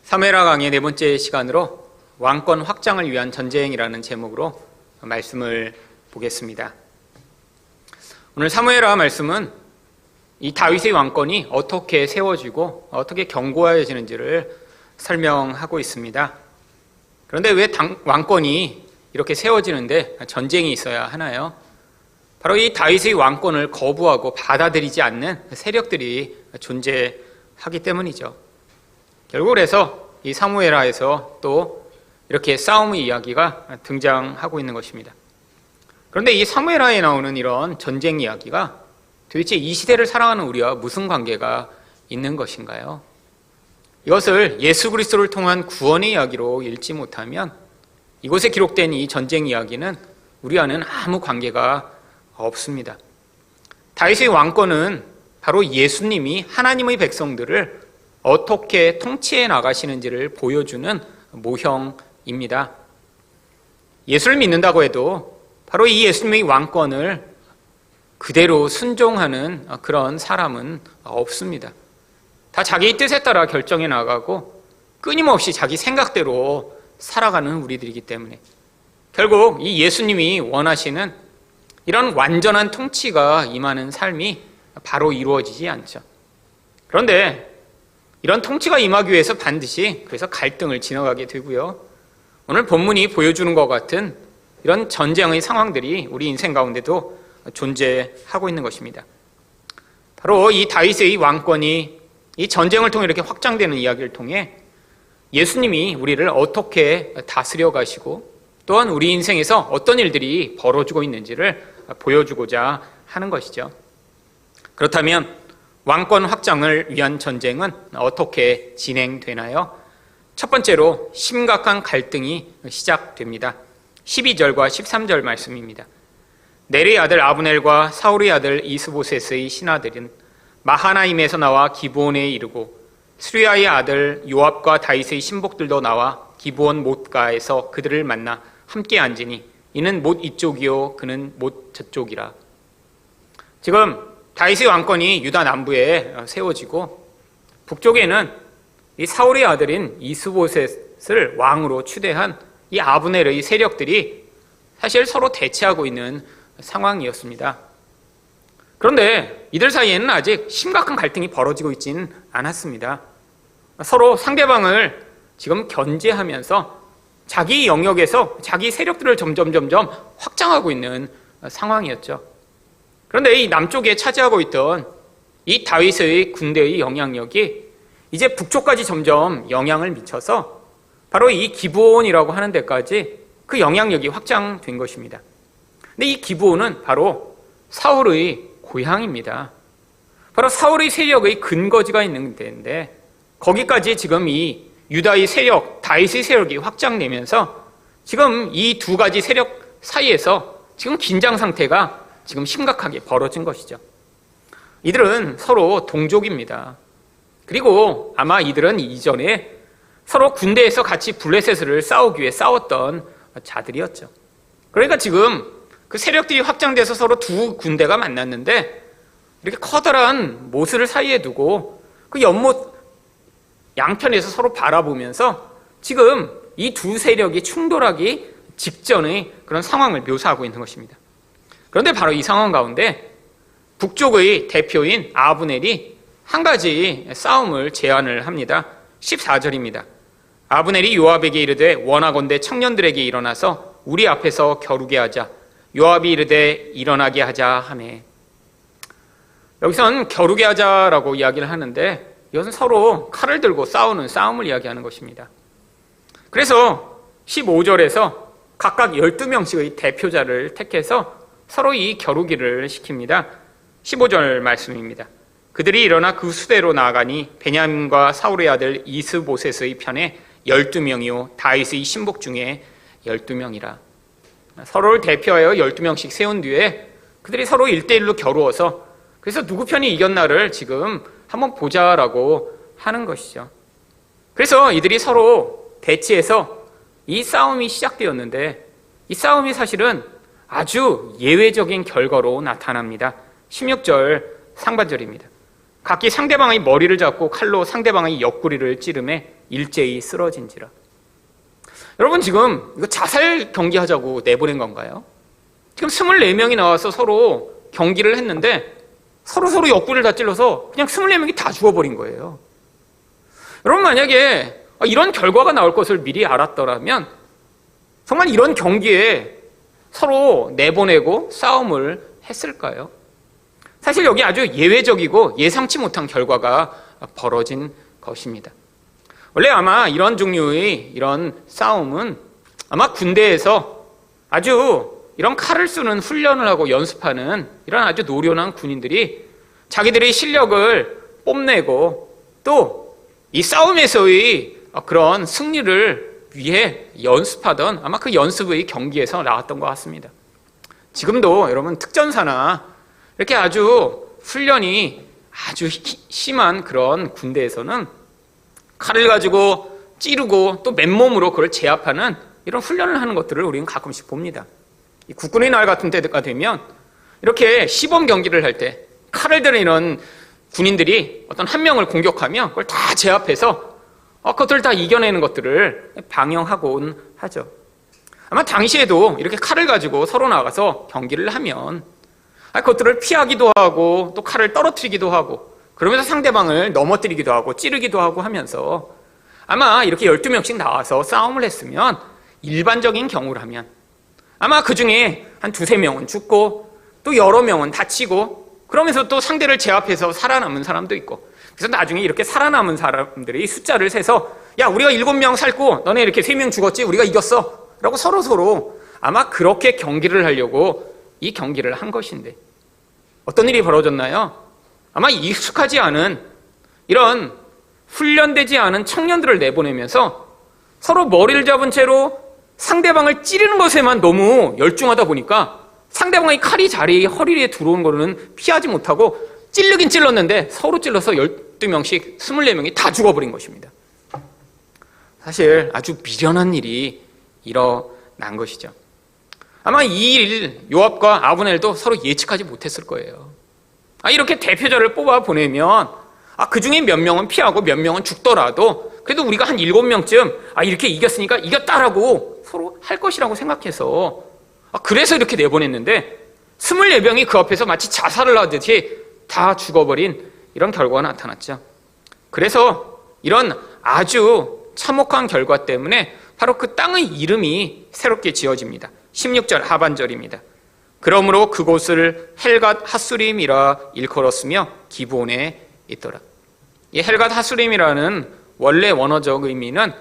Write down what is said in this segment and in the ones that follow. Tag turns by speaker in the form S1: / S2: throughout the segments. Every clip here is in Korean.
S1: 사무엘하 강의 네 번째 시간으로 왕권 확장을 위한 전쟁이라는 제목으로 말씀을 보겠습니다. 오늘 사무엘하 말씀은 이 다윗의 왕권이 어떻게 세워지고 어떻게 견고해지는지를 설명하고 있습니다. 그런데 왜 왕권이 이렇게 세워지는데 전쟁이 있어야 하나요? 바로 이 다윗의 왕권을 거부하고 받아들이지 않는 세력들이 존재하기 때문이죠. 결국 그래서 이 사무엘하에서 또 이렇게 싸움의 이야기가 등장하고 있는 것입니다. 그런데 이 사무엘하에 나오는 이런 전쟁 이야기가 도대체 이 시대를 살아가는 우리와 무슨 관계가 있는 것인가요? 이것을 예수 그리스도를 통한 구원의 이야기로 읽지 못하면 이곳에 기록된 이 전쟁 이야기는 우리와는 아무 관계가 없습니다. 다윗의 왕권은 바로 예수님이 하나님의 백성들을 어떻게 통치해 나가시는지를 보여주는 모형입니다. 예수를 믿는다고 해도 바로 이 예수님의 왕권을 그대로 순종하는 그런 사람은 없습니다. 다 자기 뜻에 따라 결정해 나가고 끊임없이 자기 생각대로 살아가는 우리들이기 때문에 결국 이 예수님이 원하시는 이런 완전한 통치가 임하는 삶이 바로 이루어지지 않죠. 그런데 이런 통치가 임하기 위해서 반드시 그래서 갈등을 지나가게 되고요. 오늘 본문이 보여주는 것 같은 이런 전쟁의 상황들이 우리 인생 가운데도 존재하고 있는 것입니다. 바로 이 다윗의 왕권이 이 전쟁을 통해 이렇게 확장되는 이야기를 통해 예수님이 우리를 어떻게 다스려 가시고 또한 우리 인생에서 어떤 일들이 벌어지고 있는지를 보여주고자 하는 것이죠. 그렇다면 왕권 확장을 위한 전쟁은 어떻게 진행되나요? 첫 번째로 심각한 갈등이 시작됩니다. 12절과 13절 말씀입니다. 넬의 아들 아브넬과 사울의 아들 이스보셋의 신하들은 마하나임에서 나와 기브온에 이르고 수리아의 아들 요압과 다윗의 신복들도 나와 기브온 못가에서 그들을 만나 함께 앉으니 이는 못 이쪽이요 그는 못 저쪽이라. 지금 다윗의 왕권이 유다 남부에 세워지고 북쪽에는 이 사울의 아들인 이스보셋을 왕으로 추대한 이 아브넬의 세력들이 사실 서로 대치하고 있는 상황이었습니다. 그런데 이들 사이에는 아직 심각한 갈등이 벌어지고 있지는 않았습니다. 서로 상대방을 지금 견제하면서 자기 영역에서 자기 세력들을 점점 확장하고 있는 상황이었죠. 그런데 이 남쪽에 차지하고 있던 이 다윗의 군대의 영향력이 이제 북쪽까지 점점 영향을 미쳐서 바로 이 기브온이라고 하는 데까지 그 영향력이 확장된 것입니다. 근데 이 기브온은 바로 사울의 고향입니다. 바로 사울의 세력의 근거지가 있는 데인데 거기까지 지금 이 유다의 세력, 다윗의 세력이 확장되면서 지금 이 두 가지 세력 사이에서 지금 긴장 상태가 지금 심각하게 벌어진 것이죠. 이들은 서로 동족입니다. 그리고 아마 이들은 이전에 서로 군대에서 같이 블레셋을 싸우기 위해 싸웠던 자들이었죠. 그러니까 지금 그 세력들이 확장돼서 서로 두 군대가 만났는데 이렇게 커다란 모습을 사이에 두고 그 연못 양편에서 서로 바라보면서 지금 이 두 세력이 충돌하기 직전의 그런 상황을 묘사하고 있는 것입니다. 그런데 바로 이 상황 가운데 북쪽의 대표인 아브넬이 한 가지 싸움을 제안을 합니다. 14절입니다. 아브넬이 요압에게 이르되 원하건대 청년들에게 일어나서 우리 앞에서 겨루게 하자. 요압이 이르되 일어나게 하자 하매. 여기서는 겨루게 하자라고 이야기를 하는데 이것은 서로 칼을 들고 싸우는 싸움을 이야기하는 것입니다. 그래서 15절에서 각각 12명씩의 대표자를 택해서 서로 이 겨루기를 시킵니다. 15절 말씀입니다. 그들이 일어나 그 수대로 나아가니 베냐민과 사울의 아들 이스보셋의 편에 12명이요 다윗의 신복 중에 12명이라. 서로를 대표하여 12명씩 세운 뒤에 그들이 서로 1대1로 겨루어서 그래서 누구 편이 이겼나를 지금 한번 보자라고 하는 것이죠. 그래서 이들이 서로 대치해서 이 싸움이 시작되었는데 이 싸움이 사실은 아주 예외적인 결과로 나타납니다. 16절 상반절입니다. 각기 상대방의 머리를 잡고 칼로 상대방의 옆구리를 찌르매 일제히 쓰러진지라. 여러분, 지금 이거 자살 경기하자고 내보낸 건가요? 지금 24명이 나와서 서로 경기를 했는데 서로 옆구리를 다 찔러서 그냥 24명이 다 죽어버린 거예요. 여러분, 만약에 이런 결과가 나올 것을 미리 알았더라면 정말 이런 경기에 서로 내보내고 싸움을 했을까요? 사실 여기 아주 예외적이고 예상치 못한 결과가 벌어진 것입니다. 원래 아마 이런 종류의 이런 싸움은 아마 군대에서 아주 이런 칼을 쓰는 훈련을 하고 연습하는 이런 아주 노련한 군인들이 자기들의 실력을 뽐내고 또 이 싸움에서의 그런 승리를 위해 연습하던 아마 그 연습의 경기에서 나왔던 것 같습니다. 지금도 여러분 특전사나 이렇게 아주 훈련이 아주 심한 그런 군대에서는 칼을 가지고 찌르고 또 맨몸으로 그걸 제압하는 이런 훈련을 하는 것들을 우리는 가끔씩 봅니다. 이 국군의 날 같은 때가 되면 이렇게 시범 경기를 할 때 칼을 드는 이런 군인들이 어떤 한 명을 공격하면 그걸 다 제압해서 그것들을 다 이겨내는 것들을 방영하곤 하죠. 아마 당시에도 이렇게 칼을 가지고 서로 나가서 경기를 하면 그것들을 피하기도 하고 또 칼을 떨어뜨리기도 하고 그러면서 상대방을 넘어뜨리기도 하고 찌르기도 하고 하면서 아마 이렇게 12명씩 나와서 싸움을 했으면 일반적인 경우라면 아마 그 중에 한 2-3명은 죽고 또 여러 명은 다치고 그러면서 또 상대를 제압해서 살아남은 사람도 있고 그래서 나중에 이렇게 살아남은 사람들이 숫자를 세서 야, 우리가 7명 살고 너네 이렇게 3명 죽었지? 우리가 이겼어 라고 서로 아마 그렇게 경기를 하려고 이 경기를 한 것인데 어떤 일이 벌어졌나요? 아마 익숙하지 않은 이런 훈련되지 않은 청년들을 내보내면서 서로 머리를 잡은 채로 상대방을 찌르는 것에만 너무 열중하다 보니까 상대방의 칼이 자리 허리에 들어온 거는 피하지 못하고 찔르긴 찔렀는데 서로 찔러서 12명씩 24명이 다 죽어버린 것입니다. 사실 아주 미련한 일이 일어난 것이죠. 아마 이 일 요압과 아브넬도 서로 예측하지 못했을 거예요. 이렇게 대표자를 뽑아 보내면 그 중에 몇 명은 피하고 몇 명은 죽더라도 그래도 우리가 한 7명쯤 이렇게 이겼으니까 이겼다라고 서로 할 것이라고 생각해서 그래서 이렇게 내보냈는데 24명이 그 앞에서 마치 자살을 하듯이 다 죽어버린 이런 결과가 나타났죠. 그래서 이런 아주 참혹한 결과 때문에 바로 그 땅의 이름이 새롭게 지어집니다. 16절 하반절입니다. 그러므로 그곳을 헬갓 하수림이라 일컬었으며 기브온에 있더라. 이 헬갓 하수림이라는 원래 원어적 의미는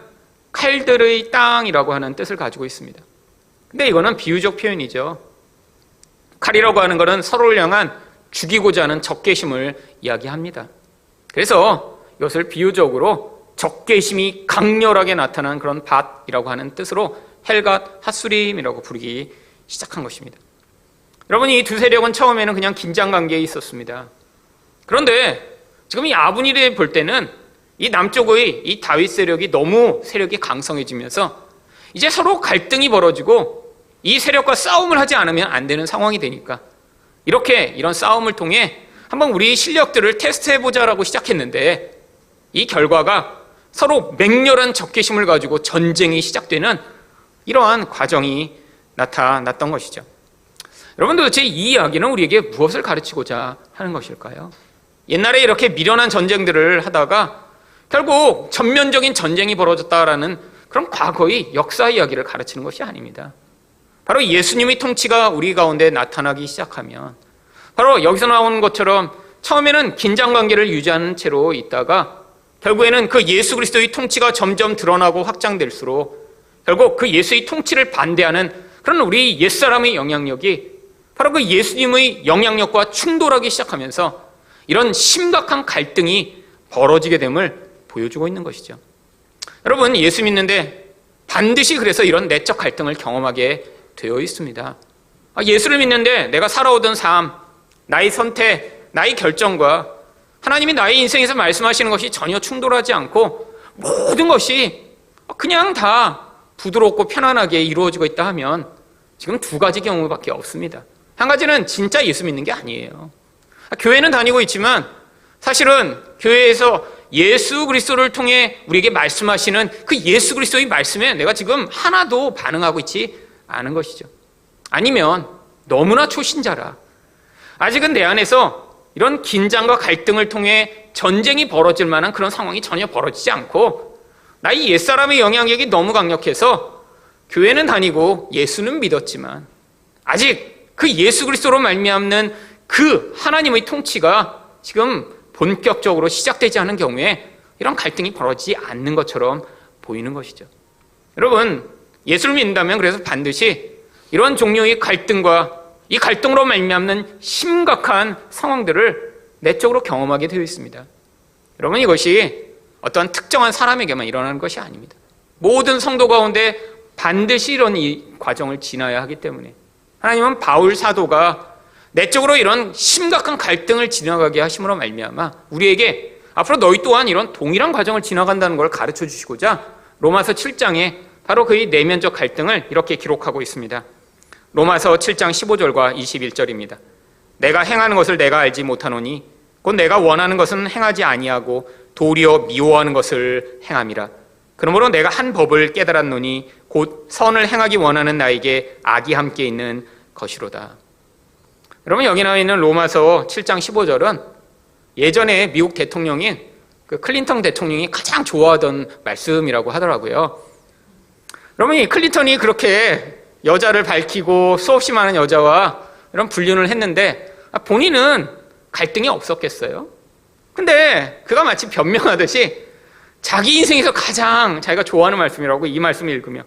S1: 칼들의 땅이라고 하는 뜻을 가지고 있습니다. 근데 이거는 비유적 표현이죠. 칼이라고 하는 것은 서로를 향한 죽이고자 하는 적개심을 이야기합니다. 그래서 이것을 비유적으로 적개심이 강렬하게 나타난 그런 밭이라고 하는 뜻으로 헬갓 하수림이라고 부르기 시작한 것입니다. 여러분, 이 두 세력은 처음에는 그냥 긴장 관계에 있었습니다. 그런데 지금 이 아브넬이 볼 때는 이 남쪽의 이 다윗 세력이 너무 세력이 강성해지면서 이제 서로 갈등이 벌어지고 이 세력과 싸움을 하지 않으면 안 되는 상황이 되니까 이런 싸움을 통해 한번 우리 실력들을 테스트해보자라고 시작했는데 이 결과가 서로 맹렬한 적개심을 가지고 전쟁이 시작되는 이러한 과정이 나타났던 것이죠. 여러분, 도대체 이 이야기는 우리에게 무엇을 가르치고자 하는 것일까요? 옛날에 이렇게 미련한 전쟁들을 하다가 결국 전면적인 전쟁이 벌어졌다라는 그런 과거의 역사 이야기를 가르치는 것이 아닙니다. 바로 예수님의 통치가 우리 가운데 나타나기 시작하면 바로 여기서 나오는 것처럼 처음에는 긴장관계를 유지하는 채로 있다가 결국에는 그 예수 그리스도의 통치가 점점 드러나고 확장될수록 결국 그 예수의 통치를 반대하는 그런 우리 옛사람의 영향력이 바로 그 예수님의 영향력과 충돌하기 시작하면서 이런 심각한 갈등이 벌어지게 됨을 보여주고 있는 것이죠. 여러분, 예수 믿는데 반드시 그래서 이런 내적 갈등을 경험하게 되어 있습니다. 예수를 믿는데 내가 살아오던 삶, 나의 선택, 나의 결정과 하나님이 나의 인생에서 말씀하시는 것이 전혀 충돌하지 않고 모든 것이 그냥 다 부드럽고 편안하게 이루어지고 있다 하면 지금 두 가지 경우밖에 없습니다. 한 가지는 진짜 예수 믿는 게 아니에요. 교회는 다니고 있지만 사실은 교회에서 예수 그리스도를 통해 우리에게 말씀하시는 그 예수 그리스도의 말씀에 내가 지금 하나도 반응하고 있지 않은 것이죠. 아니면 너무나 초신자라 아직은 내 안에서 이런 긴장과 갈등을 통해 전쟁이 벌어질 만한 그런 상황이 전혀 벌어지지 않고 나의 옛사람의 영향력이 너무 강력해서 교회는 다니고 예수는 믿었지만 아직 그 예수 그리스도로 말미암는 그 하나님의 통치가 지금 본격적으로 시작되지 않은 경우에 이런 갈등이 벌어지지 않는 것처럼 보이는 것이죠. 여러분, 예수를 믿는다면 그래서 반드시 이런 종류의 갈등과 이 갈등으로 말미암는 심각한 상황들을 내적으로 경험하게 되어 있습니다. 여러분, 이것이 어떠한 특정한 사람에게만 일어나는 것이 아닙니다. 모든 성도 가운데 반드시 이런 이 과정을 지나야 하기 때문에 하나님은 바울 사도가 내적으로 이런 심각한 갈등을 지나가게 하심으로 말미암아 우리에게 앞으로 너희 또한 이런 동일한 과정을 지나간다는 걸 가르쳐 주시고자 로마서 7장에 바로 그의 내면적 갈등을 이렇게 기록하고 있습니다. 로마서 7장 15절과 21절입니다. 내가 행하는 것을 내가 알지 못하노니 곧 내가 원하는 것은 행하지 아니하고 도리어 미워하는 것을 행함이라. 그러므로 내가 한 법을 깨달았노니 곧 선을 행하기 원하는 나에게 악이 함께 있는 것이로다. 여러분, 여기 나와 있는 로마서 7장 15절은 예전에 미국 대통령인 그 클린턴 대통령이 가장 좋아하던 말씀이라고 하더라고요. 여러분, 이 클린턴이 그렇게 여자를 밝히고 수없이 많은 여자와 이런 불륜을 했는데 본인은 갈등이 없었겠어요? 근데 그가 마치 변명하듯이 자기 인생에서 가장 자기가 좋아하는 말씀이라고 이 말씀을 읽으며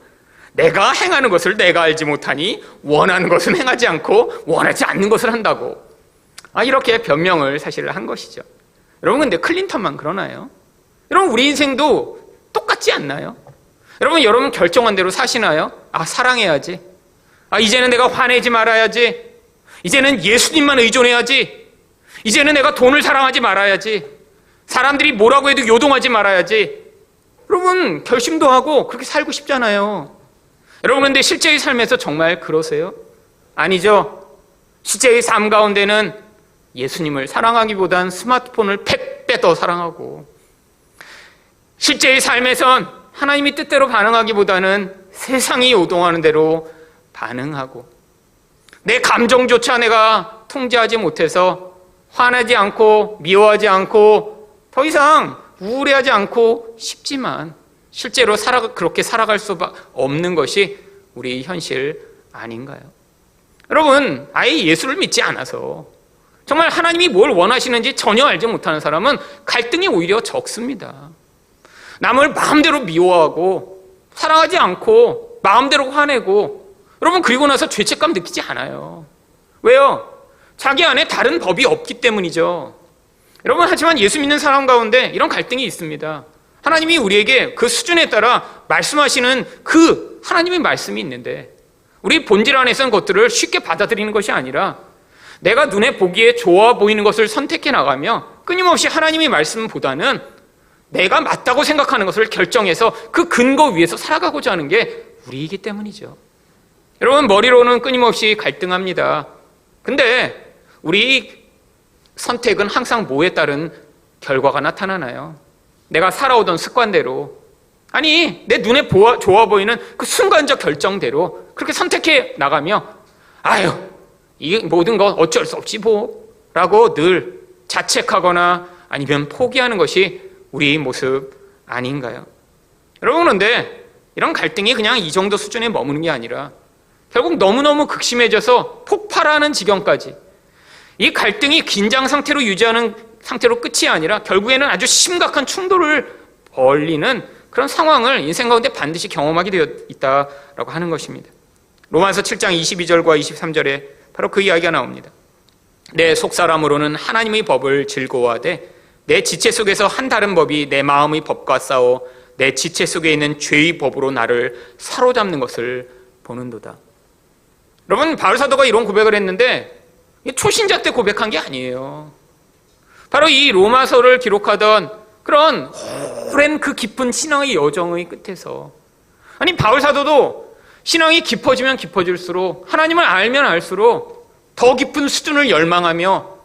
S1: 내가 행하는 것을 내가 알지 못하니 원하는 것은 행하지 않고 원하지 않는 것을 한다고 이렇게 변명을 사실 한 것이죠. 여러분, 근데 클린턴만 그러나요? 여러분, 우리 인생도 똑같지 않나요? 여러분 결정한 대로 사시나요? 사랑해야지. 이제는 내가 화내지 말아야지. 이제는 예수님만 의존해야지. 이제는 내가 돈을 사랑하지 말아야지. 사람들이 뭐라고 해도 요동하지 말아야지. 여러분, 결심도 하고 그렇게 살고 싶잖아요. 여러분, 근데 실제의 삶에서 정말 그러세요? 아니죠. 실제의 삶 가운데는 예수님을 사랑하기보단 스마트폰을 100배 더 사랑하고, 실제의 삶에선 하나님이 뜻대로 반응하기보다는 세상이 요동하는 대로 반응하고, 내 감정조차 내가 통제하지 못해서 화나지 않고 미워하지 않고 더 이상 우울해하지 않고 싶지만 실제로 그렇게 살아갈 수 없는 것이 우리의 현실 아닌가요? 여러분, 아예 예수를 믿지 않아서 정말 하나님이 뭘 원하시는지 전혀 알지 못하는 사람은 갈등이 오히려 적습니다. 남을 마음대로 미워하고 사랑하지 않고 마음대로 화내고, 여러분, 그리고 나서 죄책감 느끼지 않아요. 왜요? 자기 안에 다른 법이 없기 때문이죠. 여러분, 하지만 예수 믿는 사람 가운데 이런 갈등이 있습니다. 하나님이 우리에게 그 수준에 따라 말씀하시는 그 하나님의 말씀이 있는데 우리 본질 안에 있는 것들을 쉽게 받아들이는 것이 아니라 내가 눈에 보기에 좋아 보이는 것을 선택해 나가며 끊임없이 하나님의 말씀보다는 내가 맞다고 생각하는 것을 결정해서 그 근거 위에서 살아가고자 하는 게 우리이기 때문이죠. 여러분, 머리로는 끊임없이 갈등합니다. 근데 우리 선택은 항상 뭐에 따른 결과가 나타나나요? 내가 살아오던 습관대로, 내 눈에 좋아 보이는 그 순간적 결정대로 그렇게 선택해 나가며 이 모든 것 어쩔 수 없지 라고 늘 자책하거나 아니면 포기하는 것이 우리 모습 아닌가요? 여러분, 그런데 이런 갈등이 그냥 이 정도 수준에 머무는 게 아니라 결국 너무너무 극심해져서 폭발하는 지경까지, 이 갈등이 긴장 상태로 유지하는 상태로 끝이 아니라 결국에는 아주 심각한 충돌을 벌리는 그런 상황을 인생 가운데 반드시 경험하게 되어 있다라고 하는 것입니다. 로마서 7장 22절과 23절에 바로 그 이야기가 나옵니다. 내 속사람으로는 하나님의 법을 즐거워하되 내 지체 속에서 한 다른 법이 내 마음의 법과 싸워 내 지체 속에 있는 죄의 법으로 나를 사로잡는 것을 보는도다. 여러분, 바울 사도가 이런 고백을 했는데 초신자 때 고백한 게 아니에요. 바로 이 로마서를 기록하던 그런 오랜 그 깊은 신앙의 여정의 끝에서, 바울 사도도 신앙이 깊어지면 깊어질수록 하나님을 알면 알수록 더 깊은 수준을 열망하며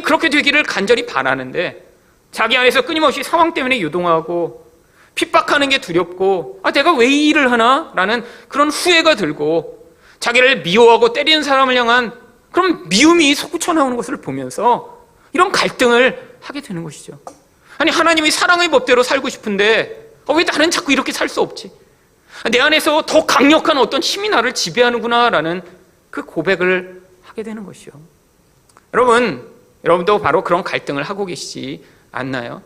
S1: 그렇게 되기를 간절히 바라는데 자기 안에서 끊임없이 상황 때문에 요동하고 핍박하는 게 두렵고 내가 왜 이 일을 하나? 라는 그런 후회가 들고 자기를 미워하고 때리는 사람을 향한 그런 미움이 솟구쳐 나오는 것을 보면서 이런 갈등을 하게 되는 것이죠. 아니, 하나님이 사랑의 법대로 살고 싶은데 왜 나는 자꾸 이렇게 살 수 없지? 내 안에서 더 강력한 어떤 힘이 나를 지배하는구나 라는 그 고백을 하게 되는 것이요. 여러분도 바로 그런 갈등을 하고 계시지 않나요?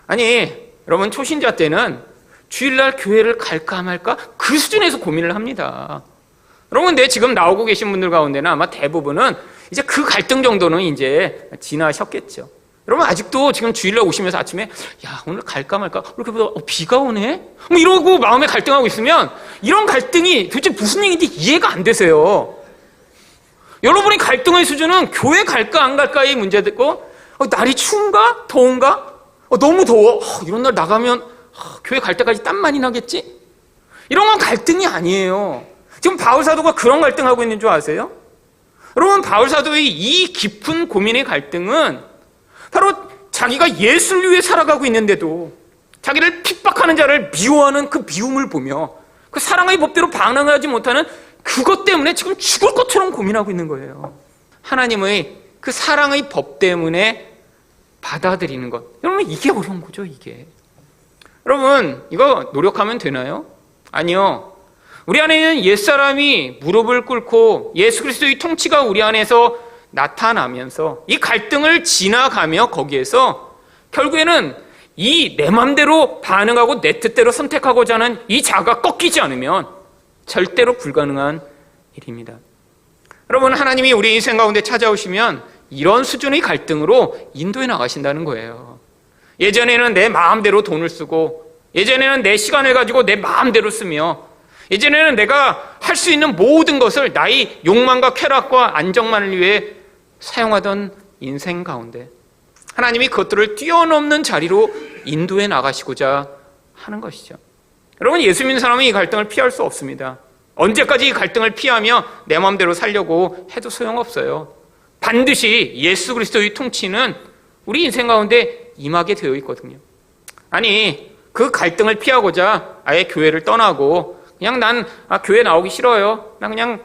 S1: 아니, 여러분 초신자 때는 주일날 교회를 갈까 말까 그 수준에서 고민을 합니다. 여러분, 근데 지금 나오고 계신 분들 가운데는 아마 대부분은 이제 그 갈등 정도는 이제 지나셨겠죠. 여러분, 아직도 지금 주일날 오시면서 아침에 오늘 갈까 말까 이렇게 보다 비가 오네? 뭐 이러고 마음에 갈등하고 있으면 이런 갈등이 도대체 무슨 얘기인지 이해가 안 되세요. 여러분의 갈등의 수준은 교회 갈까 안 갈까의 문제고 날이 추운가? 더운가? 너무 더워. 이런 날 나가면 교회 갈 때까지 땀 많이 나겠지? 이런 건 갈등이 아니에요. 지금 바울 사도가 그런 갈등하고 있는 줄 아세요? 여러분, 바울 사도의 이 깊은 고민의 갈등은 바로 자기가 예수를 위해 살아가고 있는데도 자기를 핍박하는 자를 미워하는 그 미움을 보며 그 사랑의 법대로 반응하지 못하는 그것 때문에 지금 죽을 것처럼 고민하고 있는 거예요. 하나님의 그 사랑의 법 때문에 받아들이는 것. 여러분, 이게 어려운 거죠, 이게. 여러분, 이거 노력하면 되나요? 아니요. 우리 안에 있는 옛사람이 무릎을 꿇고 예수 그리스도의 통치가 우리 안에서 나타나면서 이 갈등을 지나가며 거기에서 결국에는 이 내 맘대로 반응하고 내 뜻대로 선택하고자 하는 이 자가 꺾이지 않으면 절대로 불가능한 일입니다. 여러분, 하나님이 우리 인생 가운데 찾아오시면 이런 수준의 갈등으로 인도해 나가신다는 거예요. 예전에는 내 마음대로 돈을 쓰고, 예전에는 내 시간을 가지고 내 마음대로 쓰며, 예전에는 내가 할 수 있는 모든 것을 나의 욕망과 쾌락과 안정만을 위해 사용하던 인생 가운데 하나님이 그것들을 뛰어넘는 자리로 인도해 나가시고자 하는 것이죠. 여러분, 예수 믿는 사람은 이 갈등을 피할 수 없습니다. 언제까지 이 갈등을 피하며 내 마음대로 살려고 해도 소용없어요. 반드시 예수 그리스도의 통치는 우리 인생 가운데 임하게 되어 있거든요. 아니, 그 갈등을 피하고자 아예 교회를 떠나고 그냥 난 교회 나오기 싫어요. 난 그냥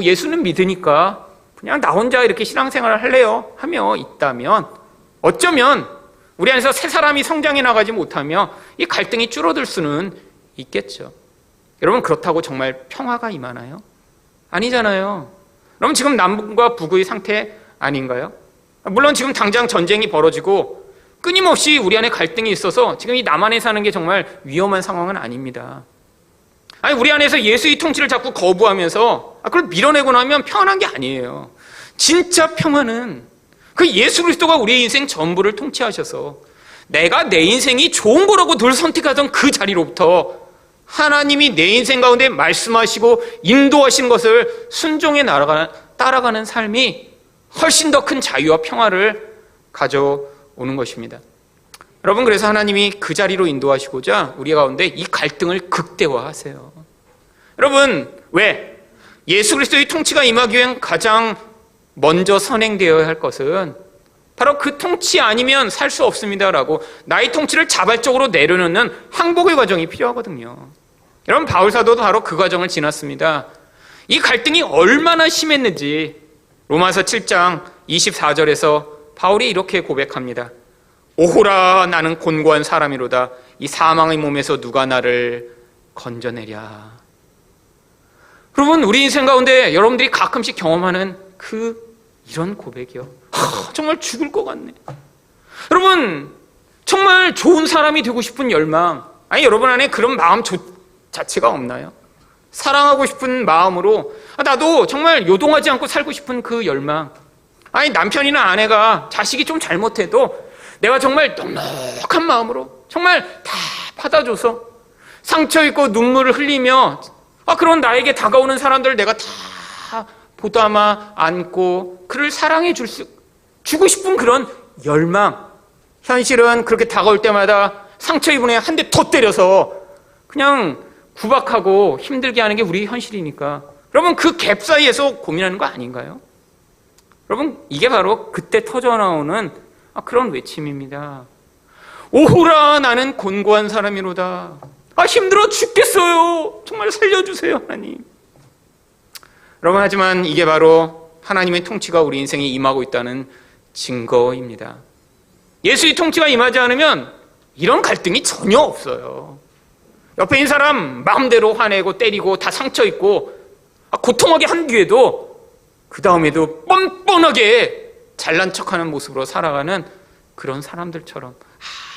S1: 예수는 믿으니까 그냥 나 혼자 이렇게 신앙생활을 할래요 하며 있다면 어쩌면 우리 안에서 새 사람이 성장해 나가지 못하며 이 갈등이 줄어들 수는 있겠죠. 여러분, 그렇다고 정말 평화가 임하나요? 아니잖아요. 여러분, 지금 남북과 북의 상태 아닌가요? 물론 지금 당장 전쟁이 벌어지고 끊임없이 우리 안에 갈등이 있어서 지금 이 남한에 사는 게 정말 위험한 상황은 아닙니다. 아니, 우리 안에서 예수의 통치를 자꾸 거부하면서 그걸 밀어내고 나면 평안한 게 아니에요. 진짜 평안은 그 예수 그리스도가 우리의 인생 전부를 통치하셔서 내가 내 인생이 좋은 거라고 늘 선택하던 그 자리로부터 하나님이 내 인생 가운데 말씀하시고 인도하신 것을 순종해 따라가는 삶이 훨씬 더 큰 자유와 평화를 가져오는 것입니다. 여러분, 그래서 하나님이 그 자리로 인도하시고자 우리 가운데 이 갈등을 극대화하세요. 여러분, 왜? 예수 그리스도의 통치가 임하기 위한 가장 먼저 선행되어야 할 것은 바로 그 통치 아니면 살 수 없습니다라고 나의 통치를 자발적으로 내려놓는 항복의 과정이 필요하거든요. 여러분, 바울 사도도 바로 그 과정을 지났습니다. 이 갈등이 얼마나 심했는지 로마서 7장 24절에서 바울이 이렇게 고백합니다. 오호라, 나는 곤고한 사람이로다. 이 사망의 몸에서 누가 나를 건져내랴. 여러분, 우리 인생 가운데 여러분들이 가끔씩 경험하는 이런 고백이요. 정말 죽을 것 같네. 여러분, 정말 좋은 사람이 되고 싶은 열망. 아니, 여러분 안에 그런 마음 자체가 없나요? 사랑하고 싶은 마음으로 나도 정말 요동하지 않고 살고 싶은 그 열망. 아니, 남편이나 아내가 자식이 좀 잘못해도 내가 정말 넉넉한 마음으로 정말 다 받아줘서 상처 입고 눈물을 흘리며 그런 나에게 다가오는 사람들을 내가 다 보담아 안고 그를 사랑해 주고 싶은 그런 열망. 현실은 그렇게 다가올 때마다 상처 입은 애 한 대 더 때려서 그냥 구박하고 힘들게 하는 게 우리 현실이니까 여러분, 그 갭 사이에서 고민하는 거 아닌가요? 여러분, 이게 바로 그때 터져나오는 그런 외침입니다. 오호라 나는 곤고한 사람이로다. 힘들어 죽겠어요. 정말 살려주세요 하나님. 여러분, 하지만 이게 바로 하나님의 통치가 우리 인생에 임하고 있다는 증거입니다. 예수의 통치가 임하지 않으면 이런 갈등이 전혀 없어요. 옆에 있는 사람 마음대로 화내고 때리고 다 상처 있고 고통하게 한 뒤에도 그 다음에도 뻔뻔하게 잘난 척하는 모습으로 살아가는 그런 사람들처럼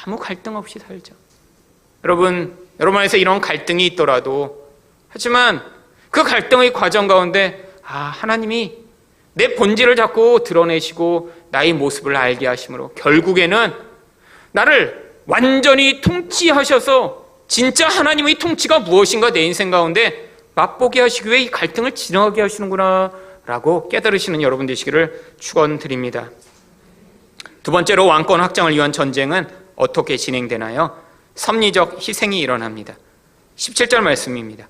S1: 아무 갈등 없이 살죠. 여러분 안에서 이런 갈등이 있더라도, 하지만 그 갈등의 과정 가운데 하나님이 내 본질을 자꾸 드러내시고 나의 모습을 알게 하심으로 결국에는 나를 완전히 통치하셔서 진짜 하나님의 통치가 무엇인가 내 인생 가운데 맛보게 하시기 위해 이 갈등을 지나가게 하시는구나 라고 깨달으시는 여러분 되시기를 축원드립니다. 두 번째로 왕권 확장을 위한 전쟁은 어떻게 진행되나요? 섭리적 희생이 일어납니다. 17절 말씀입니다.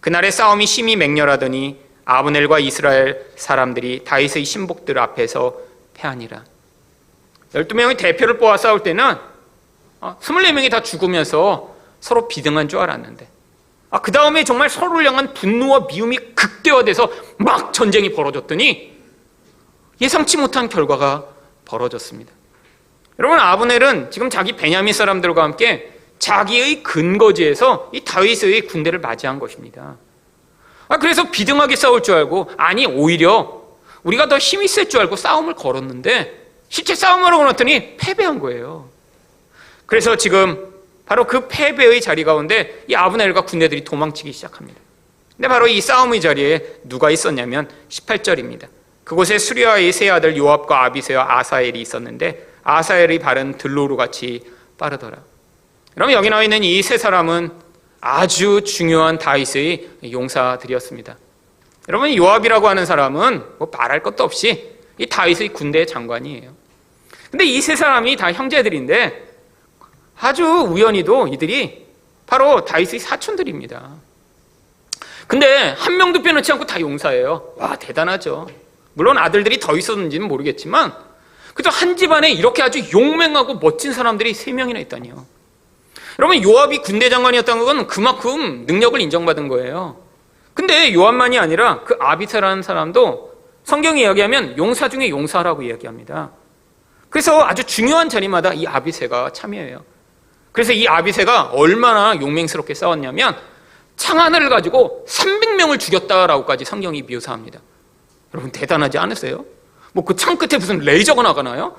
S1: 그날의 싸움이 심히 맹렬하더니 아브넬과 이스라엘 사람들이 다윗의 신복들 앞에서 패하니라. 12명의 대표를 뽑아 싸울 때는 24명이 다 죽으면서 서로 비등한 줄 알았는데, 그 다음에 정말 서로를 향한 분노와 미움이 극대화돼서 막 전쟁이 벌어졌더니 예상치 못한 결과가 벌어졌습니다. 여러분, 아브넬은 지금 자기 베냐민 사람들과 함께 자기의 근거지에서 이 다윗의 군대를 맞이한 것입니다. 그래서 비등하게 싸울 줄 알고, 오히려 우리가 더 힘이 셀 줄 알고 싸움을 걸었는데 실제 싸움을 하고 났더니 패배한 거예요. 그래서 지금 바로 그 패배의 자리 가운데 이 아브넬과 군대들이 도망치기 시작합니다. 근데 바로 이 싸움의 자리에 누가 있었냐면 18절입니다. 그곳에 수리아의 세 아들 요압과 아비새와 아사엘이 있었는데 아사엘의 발은 들로루같이 빠르더라. 그럼 여기 나와 있는 이 세 사람은 아주 중요한 다윗의 용사들이었습니다. 여러분, 요압이라고 하는 사람은 말할 것도 없이 이 다윗의 군대 장관이에요. 근데 이 세 사람이 다 형제들인데 아주 우연히도 이들이 바로 다윗의 사촌들입니다. 근데 한 명도 빼놓지 않고 다 용사예요. 와, 대단하죠. 물론 아들들이 더 있었는지는 모르겠지만 그래도 한 집안에 이렇게 아주 용맹하고 멋진 사람들이 3명이나 있다니요. 여러분, 요압이 군대 장관이었다는 건 그만큼 능력을 인정받은 거예요. 근데 요압만이 아니라 그 아비새라는 사람도 성경이 이야기하면 용사 중에 용사라고 이야기합니다. 그래서 아주 중요한 자리마다 이 아비새가 참여해요. 그래서 이 아비새가 얼마나 용맹스럽게 싸웠냐면 창하나를 가지고 300명을 죽였다라고까지 성경이 묘사합니다. 여러분, 대단하지 않으세요? 그 창 끝에 무슨 레이저가 나가나요?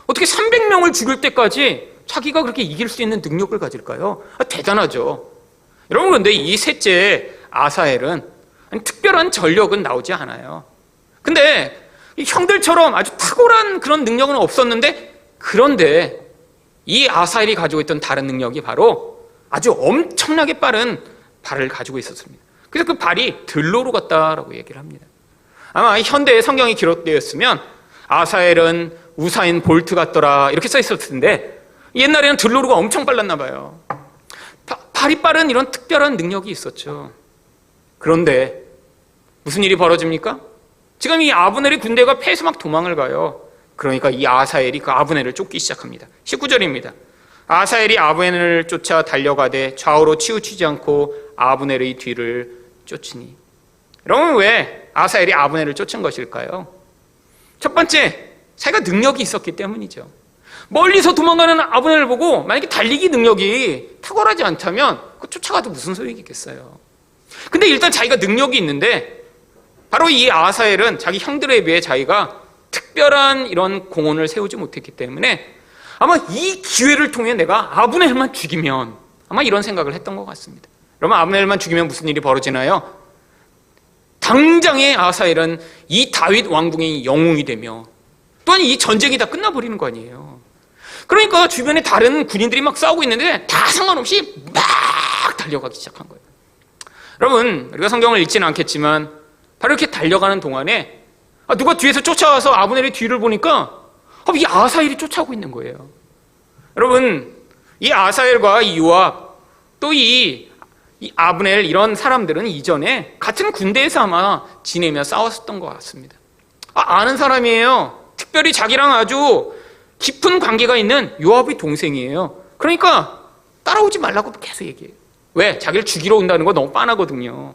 S1: 어떻게 300명을 죽일 때까지 자기가 그렇게 이길 수 있는 능력을 가질까요? 대단하죠. 여러분, 그런데 이 셋째 아사엘은 특별한 전력은 나오지 않아요. 근데 형들처럼 아주 탁월한 그런 능력은 없었는데, 그런데 이 아사엘이 가지고 있던 다른 능력이 바로 아주 엄청나게 빠른 발을 가지고 있었습니다. 그래서 그 발이 들로루 같다라고 얘기를 합니다. 아마 현대의 성경이 기록되었으면 아사엘은 우사인 볼트 같더라 이렇게 써 있었을 텐데 옛날에는 들로루가 엄청 빨랐나 봐요. 발이 빠른 이런 특별한 능력이 있었죠. 그런데 무슨 일이 벌어집니까? 지금 이 아브넬의 군대가 패해서 막 도망을 가요. 그러니까 이 아사엘이 그 아브넬을 쫓기 시작합니다. 19절입니다. 아사엘이 아브넬을 쫓아 달려가되 좌우로 치우치지 않고 아브넬의 뒤를 쫓으니. 여러분, 왜 아사엘이 아브넬을 쫓은 것일까요? 첫 번째, 자기가 능력이 있었기 때문이죠. 멀리서 도망가는 아브넬을 보고 만약에 달리기 능력이 탁월하지 않다면 그 쫓아가도 무슨 소용이 있겠어요. 근데 일단 자기가 능력이 있는데 바로 이 아사엘은 자기 형들에 비해 자기가 특별한 이런 공헌을 세우지 못했기 때문에 아마 이 기회를 통해 내가 아브넬만 죽이면, 아마 이런 생각을 했던 것 같습니다. 그러면 아브넬만 죽이면 무슨 일이 벌어지나요? 당장에 아사엘은 이 다윗 왕궁의 영웅이 되며 또한 이 전쟁이 다 끝나버리는 거 아니에요. 그러니까 주변에 다른 군인들이 막 싸우고 있는데 다 상관없이 막 달려가기 시작한 거예요. 여러분, 우리가 성경을 읽지는 않겠지만 바로 이렇게 달려가는 동안에 누가 뒤에서 쫓아와서 아브넬의 뒤를 보니까 이 아사엘이 쫓아오고 있는 거예요. 여러분, 이 아사엘과 이 요압 또 이 아브넬 이런 사람들은 이전에 같은 군대에서 아마 지내며 싸웠었던 것 같습니다. 아는 사람이에요. 특별히 자기랑 아주 깊은 관계가 있는 요압의 동생이에요. 그러니까 따라오지 말라고 계속 얘기해요. 왜? 자기를 죽이러 온다는 거 너무 빤하거든요.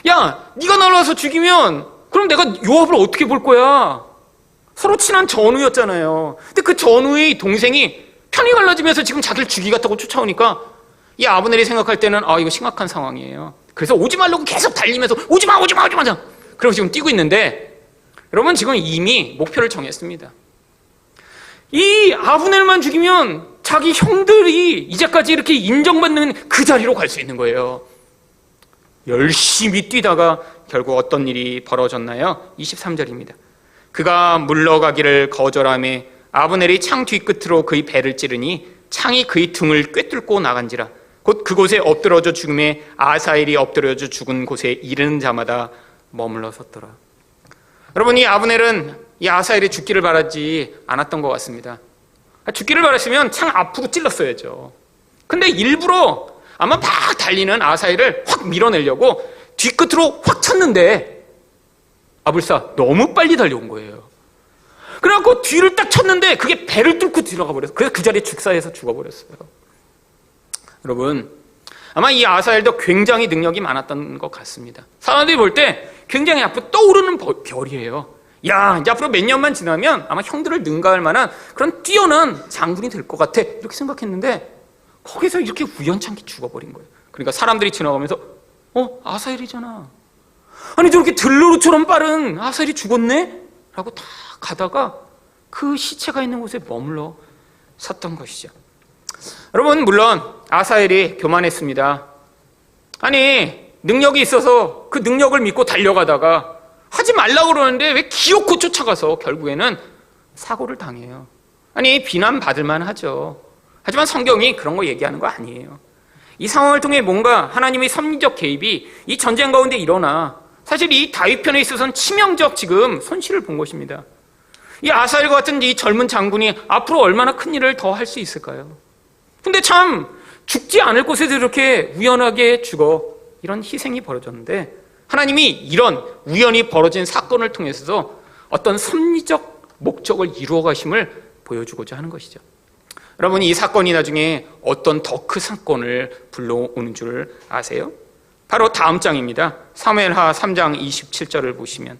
S1: 야, 네가 날아와서 죽이면 그럼 내가 요압을 어떻게 볼 거야? 서로 친한 전우였잖아요. 근데 그 전우의 동생이 편이 갈라지면서 지금 자기를 죽이겠다고 쫓아오니까 이 아브넬이 생각할 때는 이거 심각한 상황이에요. 그래서 오지 말라고 계속 달리면서 오지마 오지마 오지마 그러고 지금 뛰고 있는데, 여러분 지금 이미 목표를 정했습니다. 이 아브넬만 죽이면 자기 형들이 이제까지 이렇게 인정받는 그 자리로 갈 수 있는 거예요. 열심히 뛰다가 결국 어떤 일이 벌어졌나요? 23절입니다. 그가 물러가기를 거절하며 아브넬이 창 뒤끝으로 그의 배를 찌르니 창이 그의 등을 꿰뚫고 나간지라. 곧 그곳에 엎드러져 죽음에 아사엘이 엎드러져 죽은 곳에 이르는 자마다 머물러 섰더라. 여러분, 이 아브넬은 이 아사엘이 죽기를 바라지 않았던 것 같습니다. 죽기를 바랐으면 창 앞으로 찔렀어야죠. 근데 일부러 아마 막 달리는 아사엘을 확 밀어내려고 뒤끝으로 확 쳤는데 아불사 너무 빨리 달려온 거예요. 그래갖고 뒤를 딱 쳤는데 그게 배를 뚫고 들어가 버렸어요. 그래서 그 자리에 죽사해서 죽어버렸어요. 여러분, 아마 이 아사엘도 굉장히 능력이 많았던 것 같습니다. 사람들이 볼 때 굉장히 앞으로 떠오르는 별이에요. 야, 이제 앞으로 몇 년만 지나면 아마 형들을 능가할 만한 그런 뛰어난 장군이 될 것 같아, 이렇게 생각했는데 거기서 이렇게 우연찮게 죽어버린 거예요. 그러니까 사람들이 지나가면서 아사엘이잖아, 아니 저렇게 들러루처럼 빠른 아사엘이 죽었네? 라고 다 가다가 그 시체가 있는 곳에 머물러 섰던 것이죠. 여러분, 물론 아사엘이 교만했습니다. 아니, 능력이 있어서 그 능력을 믿고 달려가다가 하지 말라고 그러는데 왜 기어코 쫓아가서 결국에는 사고를 당해요. 아니, 비난받을 만하죠. 하지만 성경이 그런 거 얘기하는 거 아니에요. 이 상황을 통해 뭔가 하나님의 섭리적 개입이 이 전쟁 가운데 일어나 사실 이 다윗 편에 있어서는 치명적 지금 손실을 본 것입니다. 이 아사엘과 같은 이 젊은 장군이 앞으로 얼마나 큰 일을 더 할 수 있을까요? 근데 참 죽지 않을 곳에서 이렇게 우연하게 죽어 이런 희생이 벌어졌는데, 하나님이 이런 우연히 벌어진 사건을 통해서도 어떤 섭리적 목적을 이루어 가심을 보여주고자 하는 것이죠. 여러분, 이 사건이 나중에 어떤 더 큰 사건을 불러오는 줄 아세요? 바로 다음 장입니다. 사무엘하 3장 27절을 보시면,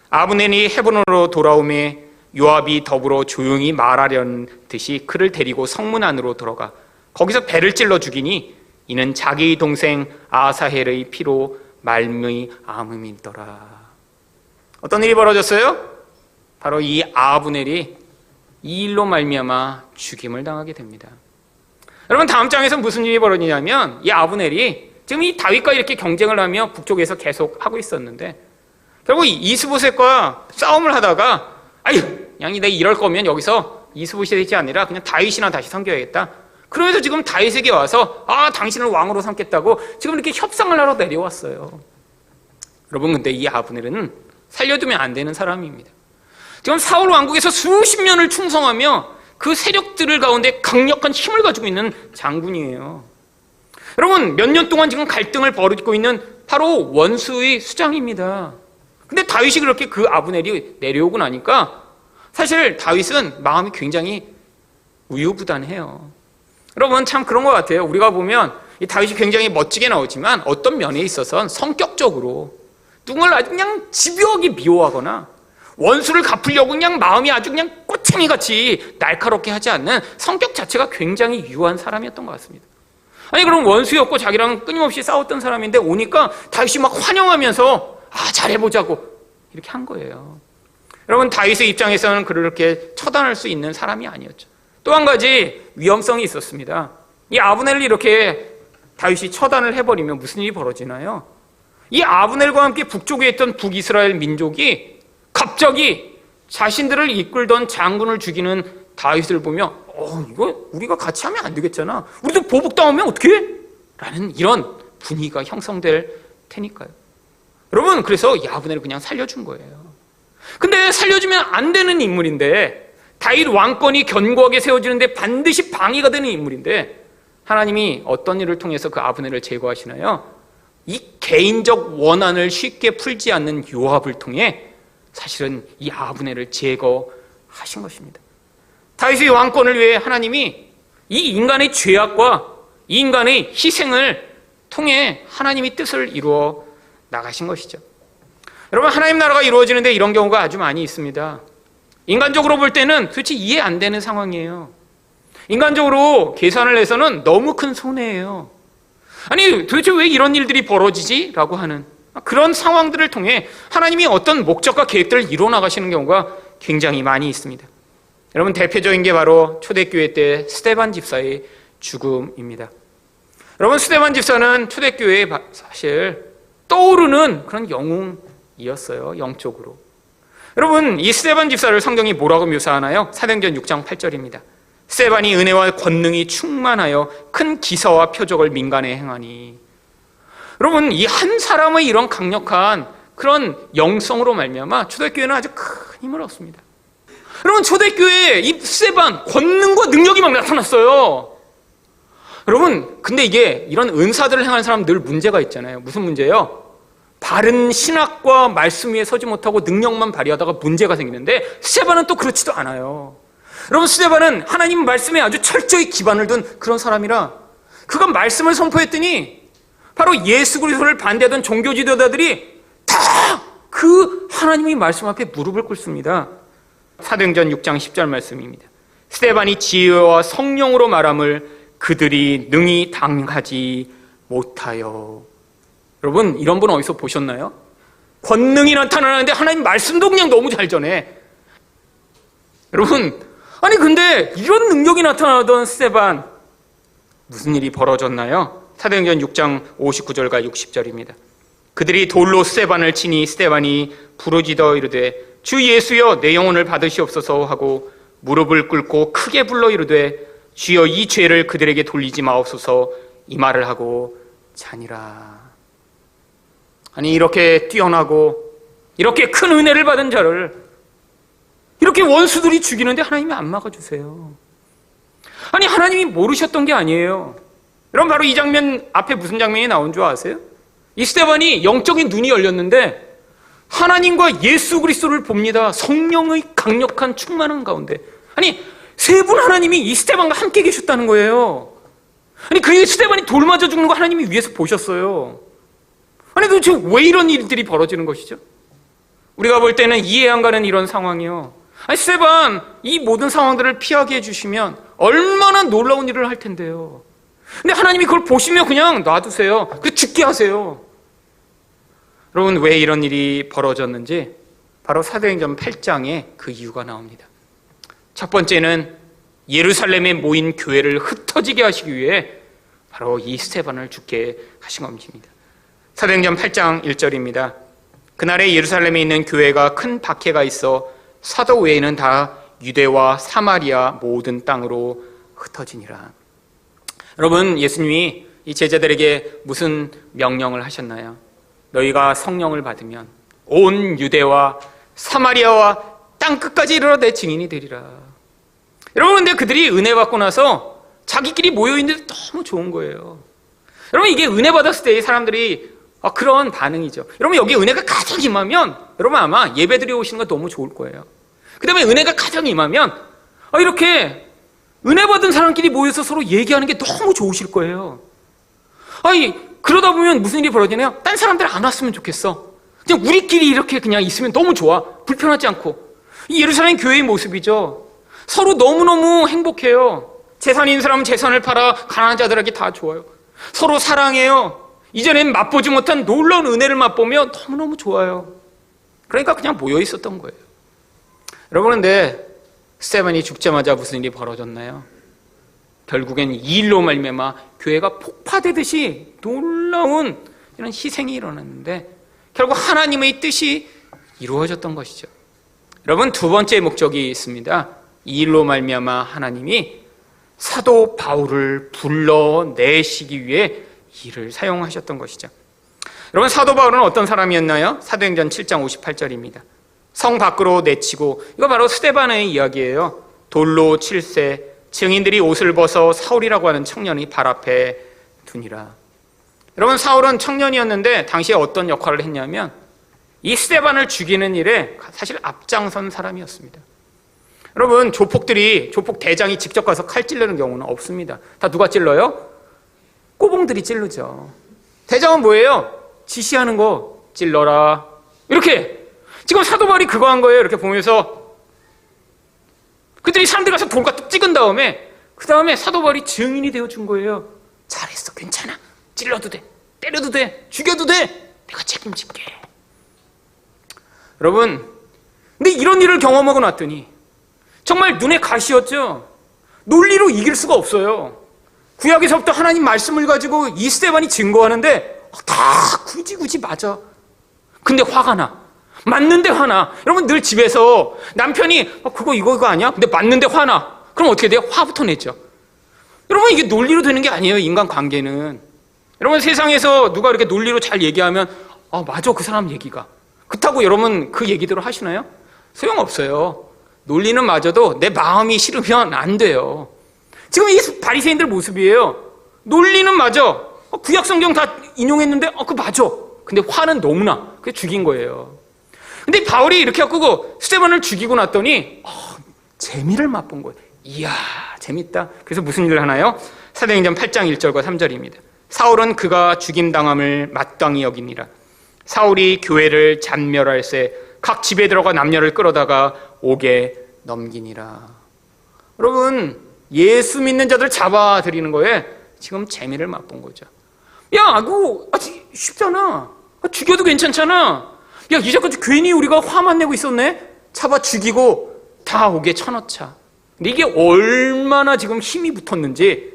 S1: 아브넬이 헤브론으로 돌아오매 요압이 더불어 조용히 말하려는 듯이 그를 데리고 성문 안으로 들어가 거기서 배를 찔러 죽이니 이는 자기 동생 아사헬의 피로 말미암음이더라. 어떤 일이 벌어졌어요? 바로 이 아브넬이 이 일로 말미암아 죽임을 당하게 됩니다. 여러분, 다음 장에서 무슨 일이 벌어지냐면, 이 아브넬이 지금 이 다윗과 이렇게 경쟁을 하며 북쪽에서 계속 하고 있었는데 결국 이스보셋과 싸움을 하다가 그냥 내가 이럴 거면 여기서 이스보셋이 아니라 그냥 다윗이나 다시 섬겨야겠다. 그러면서 지금 다윗에게 와서 당신을 왕으로 삼겠다고 지금 이렇게 협상을 하러 내려왔어요. 여러분, 근데 이 아브넬은 살려두면 안 되는 사람입니다. 지금 사울 왕국에서 수십 년을 충성하며 그 세력들을 가운데 강력한 힘을 가지고 있는 장군이에요. 여러분, 몇 년 동안 지금 갈등을 벌이고 있는 바로 원수의 수장입니다. 근데 다윗이 그렇게 그 아브넬이 내려오고 나니까 사실 다윗은 마음이 굉장히 우유부단해요. 여러분, 참 그런 것 같아요. 우리가 보면 이 다윗이 굉장히 멋지게 나오지만 어떤 면에 있어서는 성격적으로 누군가를 아주 그냥 집요하게 미워하거나 원수를 갚으려고 그냥 마음이 아주 그냥 꼬챙이같이 날카롭게 하지 않는 성격 자체가 굉장히 유한 사람이었던 것 같습니다. 아니, 그럼 원수였고 자기랑 끊임없이 싸웠던 사람인데 오니까 다윗이 막 환영하면서 잘해보자고 이렇게 한 거예요. 여러분, 다윗의 입장에서는 그렇게 처단할 수 있는 사람이 아니었죠. 또 한 가지 위험성이 있었습니다. 이 아브넬을 이렇게 다윗이 처단을 해버리면 무슨 일이 벌어지나요? 이 아브넬과 함께 북쪽에 있던 북이스라엘 민족이 갑자기 자신들을 이끌던 장군을 죽이는 다윗을 보며 이거 우리가 같이 하면 안 되겠잖아, 우리도 보복당하면 어떡해? 라는 이런 분위기가 형성될 테니까요. 여러분, 그래서 이 아브넬을 그냥 살려준 거예요. 근데 살려주면 안 되는 인물인데, 다윗 왕권이 견고하게 세워지는데 반드시 방해가 되는 인물인데 하나님이 어떤 일을 통해서 그 아브넬을 제거하시나요? 이 개인적 원한을 쉽게 풀지 않는 요압을 통해 사실은 이 아브넬을 제거하신 것입니다. 다윗의 왕권을 위해 하나님이 이 인간의 죄악과 이 인간의 희생을 통해 하나님이 뜻을 이루어 나가신 것이죠. 여러분, 하나님 나라가 이루어지는데 이런 경우가 아주 많이 있습니다. 인간적으로 볼 때는 도대체 이해 안 되는 상황이에요. 인간적으로 계산을 해서는 너무 큰 손해예요. 아니, 도대체 왜 이런 일들이 벌어지지? 라고 하는 그런 상황들을 통해 하나님이 어떤 목적과 계획들을 이루어 나가시는 경우가 굉장히 많이 있습니다. 여러분, 대표적인 게 바로 초대교회 때 스데반 집사의 죽음입니다. 여러분, 스데반 집사는 초대교회에 사실 떠오르는 그런 영웅이었어요. 영적으로. 여러분, 이 스데반 집사를 성경이 뭐라고 묘사하나요? 사도행전 6장 8절입니다. 스데반이 은혜와 권능이 충만하여 큰 기사와 표적을 민간에 행하니. 여러분, 이 한 사람의 이런 강력한 그런 영성으로 말미암아 초대교회는 아주 큰 힘을 얻습니다. 여러분, 초대교회에 이 스데반 권능과 능력이 막 나타났어요. 여러분, 근데 이게 이런 은사들을 행하는 사람 늘 문제가 있잖아요. 무슨 문제예요? 바른 신학과 말씀 위에 서지 못하고 능력만 발휘하다가 문제가 생기는데 스데반은 또 그렇지도 않아요. 여러분, 스데반은 하나님 말씀에 아주 철저히 기반을 둔 그런 사람이라 그가 말씀을 선포했더니 바로 예수 그리스도를 반대하던 종교 지도자들이 다 그 하나님의 말씀 앞에 무릎을 꿇습니다. 사도행전 6장 10절 말씀입니다. 스데반이 지혜와 성령으로 말함을 그들이 능히 당하지 못하여. 여러분, 이런 분 어디서 보셨나요? 권능이 나타나는데 하나님 말씀도 그냥 너무 잘 전해. 여러분, 아니 근데 이런 능력이 나타나던 스데반, 무슨 일이 벌어졌나요? 사도행전 6장 59절과 60절입니다. 그들이 돌로 스데반을 치니 스데반이 부르짖어 이르되 주 예수여 내 영혼을 받으시옵소서 하고 무릎을 꿇고 크게 불러 이르되 주여 이 죄를 그들에게 돌리지 마옵소서 이 말을 하고 자니라. 아니, 이렇게 뛰어나고 이렇게 큰 은혜를 받은 자를 이렇게 원수들이 죽이는데 하나님이 안 막아주세요. 아니, 하나님이 모르셨던 게 아니에요. 여러분, 바로 이 장면 앞에 무슨 장면이 나온 줄 아세요? 이 스데반이 영적인 눈이 열렸는데 하나님과 예수 그리스도를 봅니다. 성령의 강력한 충만한 가운데. 아니, 세 분 하나님이 이 스데반과 함께 계셨다는 거예요. 아니, 그 스데반이 돌 맞아 죽는 거 하나님이 위에서 보셨어요. 아니, 도대체 왜 이런 일들이 벌어지는 것이죠? 우리가 볼 때는 이해 안 가는 이런 상황이요. 아니, 스데반 이 모든 상황들을 피하게 해주시면 얼마나 놀라운 일을 할 텐데요. 근데 하나님이 그걸 보시면 그냥 놔두세요. 그 죽게 하세요. 여러분, 왜 이런 일이 벌어졌는지 바로 사도행전 8장에 그 이유가 나옵니다. 첫 번째는 예루살렘에 모인 교회를 흩어지게 하시기 위해 바로 이 스데반을 죽게 하신 겁니다. 사도행전 8장 1절입니다. 그날에 예루살렘에 있는 교회가 큰 박해가 있어 사도 외에는 다 유대와 사마리아 모든 땅으로 흩어지니라. 여러분, 예수님이 이 제자들에게 무슨 명령을 하셨나요? 너희가 성령을 받으면 온 유대와 사마리아와 땅끝까지 이르러 내 증인이 되리라. 여러분, 근데 그들이 은혜 받고 나서 자기끼리 모여있는데 너무 좋은 거예요. 여러분, 이게 은혜 받았을 때 사람들이 그런 반응이죠. 여러분, 여기 은혜가 가장 임하면 여러분 아마 예배드려 오시는 거 너무 좋을 거예요. 그 다음에 은혜가 가장 임하면 이렇게 은혜 받은 사람끼리 모여서 서로 얘기하는 게 너무 좋으실 거예요. 아니, 그러다 보면 무슨 일이 벌어지나요? 딴 사람들 안 왔으면 좋겠어. 그냥 우리끼리 이렇게 그냥 있으면 너무 좋아. 불편하지 않고. 이 예루살렘 교회의 모습이죠. 서로 너무너무 행복해요. 재산이 있는 사람은 재산을 팔아 가난한 자들에게 다 좋아요. 서로 사랑해요. 이전엔 맛보지 못한 놀라운 은혜를 맛보며 너무너무 좋아요. 그러니까 그냥 모여 있었던 거예요. 여러분, 근데 스데반이 죽자마자 무슨 일이 벌어졌나요? 결국엔 이 일로 말미암아 교회가 폭파되듯이 놀라운 이런 희생이 일어났는데 결국 하나님의 뜻이 이루어졌던 것이죠. 여러분, 두 번째 목적이 있습니다. 이 일로 말미암아 하나님이 사도 바울을 불러내시기 위해 이를 사용하셨던 것이죠. 여러분, 사도 바울은 어떤 사람이었나요? 사도행전 7장 58절입니다. 성 밖으로 내치고, 이거 바로 스데반의 이야기예요. 돌로 칠세 증인들이 옷을 벗어 사울이라고 하는 청년이 발 앞에 두니라. 여러분, 사울은 청년이었는데 당시에 어떤 역할을 했냐면 이 스데반을 죽이는 일에 사실 앞장선 사람이었습니다. 여러분, 조폭 대장이 직접 가서 칼 찔르는 경우는 없습니다. 다 누가 찔러요? 꼬봉들이 찔르죠. 대장은 뭐예요? 지시하는 거, 찔러라. 이렇게. 지금 사도 바울이 그거 한 거예요. 이렇게 보면서. 그들이 사람들이 가서 돌과 뚝 찍은 다음에, 그 다음에 사도 바울이 증인이 되어준 거예요. 잘했어, 괜찮아. 찔러도 돼, 때려도 돼, 죽여도 돼. 내가 책임질게. 여러분, 근데 이런 일을 경험하고 났더니 정말 눈에 가시였죠. 논리로 이길 수가 없어요. 구약에서부터 하나님 말씀을 가지고 이 스데반이 증거하는데 다 굳이 맞아. 근데 화가 나. 맞는데 화나. 여러분, 늘 집에서 남편이 그거 이거 아니야? 근데 맞는데 화나. 그럼 어떻게 돼요? 화부터 내죠. 여러분, 이게 논리로 되는 게 아니에요. 인간관계는. 여러분, 세상에서 누가 이렇게 논리로 잘 얘기하면 맞아, 그 사람 얘기가. 그렇다고 여러분 그 얘기대로 하시나요? 소용없어요. 논리는 맞아도 내 마음이 싫으면 안 돼요. 지금 이 바리새인들 모습이에요. 논리는 맞아. 구약 성경 다 인용했는데 그거 맞아. 근데 화는 너무나. 그게 죽인 거예요. 근데 바울이 이렇게 하고 스데반을 죽이고 났더니 재미를 맛본 거예요. 이야, 재밌다. 그래서 무슨 일을 하나요? 사도행전 8장 1절과 3절입니다. 사울은 그가 죽임당함을 마땅히 여기니라. 사울이 교회를 잔멸할새 각 집에 들어가 남녀를 끌어다가 옥에 넘기니라. 여러분, 예수 믿는 자들 잡아들이는 거에 지금 재미를 맛본 거죠. 야, 그거 쉽잖아. 죽여도 괜찮잖아. 야, 이제까지 괜히 우리가 화만 내고 있었네. 잡아 죽이고 다 옥에 쳐넣자. 근데 이게 얼마나 지금 힘이 붙었는지